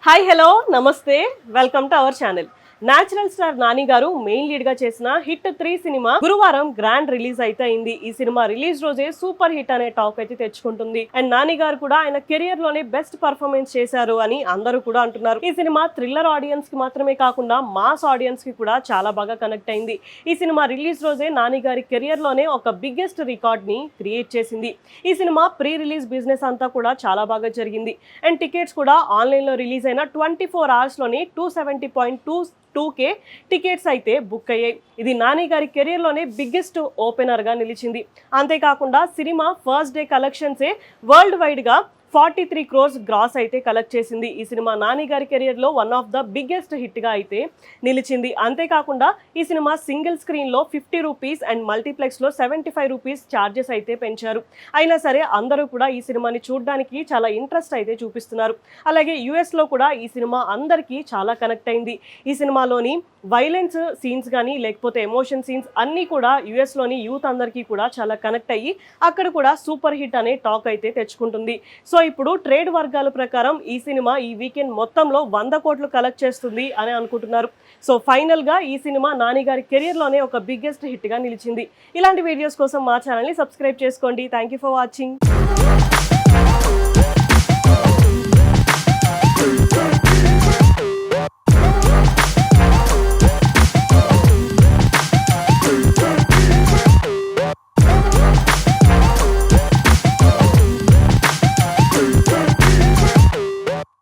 Hi hello నమస్తే welcome to our channel. Natural star Nani గారు main lead గా చేసిన హిట్ 3 సినిమా గురువారం గ్రాండ్ రిలీజ్ అయితే అయింది. ఈ సినిమా రిలీజ్ రోజే సూపర్ హిట్ అనే టాక్ అయితే తెచ్చుకుంటుంది. అండ్ నాని గారు కూడా ఆయన కెరియర్ లోనే బెస్ట్ పర్ఫార్మెన్స్ చేశారు అని అందరూ కూడా అంటున్నారు. ఈ సినిమా థ్రిల్లర్ ఆడియన్స్ కి మాత్రమే కాకుండా మాస్ ఆడియన్స్ కి కూడా చాలా బాగా కనెక్ట్ అయింది. ఈ సినిమా రిలీజ్ రోజే నాని గారి కెరియర్ లోనే ఒక బిగ్గెస్ట్ రికార్డ్ ని క్రియేట్ చేసింది. ఈ సినిమా ప్రీ రిలీజ్ బిజినెస్ అంతా కూడా చాలా బాగా జరిగింది. అండ్ టికెట్స్ కూడా ఆన్లైన్ లో రిలీజ్ అయిన 24 hours లోనే 270.22K టికెట్స్ అయితే బుక్ అయ్యాయి. ఇది నాని గారి కెరీర్ లోనే బిగ్గెస్ట్ ఓపెనర్ గా నిలిచింది. అంతేకాకుండా సినిమా ఫస్ట్ డే కలెక్షన్సే వరల్డ్ వైడ్ గా 43 crores గ్రాస్ అయితే కలెక్ట్ చేసింది. ఈ సినిమా నాని గారి కెరియర్ లో one of the biggest hit గా అయితే నిలిచింది. అంతేకాకుండా ఈ సినిమా సింగిల్ స్క్రీన్ లో 50 రూపీస్ అండ్ మల్టీప్లెక్స్ లో 75 రూపీస్ ఛార్జెస్ అయితే పెంచారు. అయినా సరే అందరూ కూడా ఈ సినిమాని చూడడానికి చాలా ఇంట్రెస్ట్ అయితే చూపిస్తున్నారు. అలాగే యుఎస్ లో కూడా ఈ సినిమా అందరికీ చాలా కనెక్ట్ అయింది. ఈ సినిమాలోని వైలెన్స్ సీన్స్ కానీ లేకపోతే ఎమోషన్ సీన్స్ అన్నీ కూడా యుఎస్ లోని యూత్ అందరికీ కూడా చాలా కనెక్ట్ అయ్యి అక్కడ కూడా సూపర్ హిట్ అనే టాక్ అయితే తెచ్చుకుంటుంది. సో ఇప్పుడు ట్రేడ్ వర్గాల ప్రకారం ఈ సినిమా ఈ వీకెండ్ మొత్తంలో 100 కోట్లు కలెక్ట్ చేస్తుంది అని అనుకుంటున్నారు. సో ఫైనల్ గా ఈ సినిమా నాని గారి కెరియర్ లోనే ఒక బిగ్గెస్ట్ హిట్ గా నిలిచింది. ఇలాంటి వీడియోస్ కోసం మా ఛానల్ ని సబ్స్క్రైబ్ చేసుకోండి. Thank you for watching.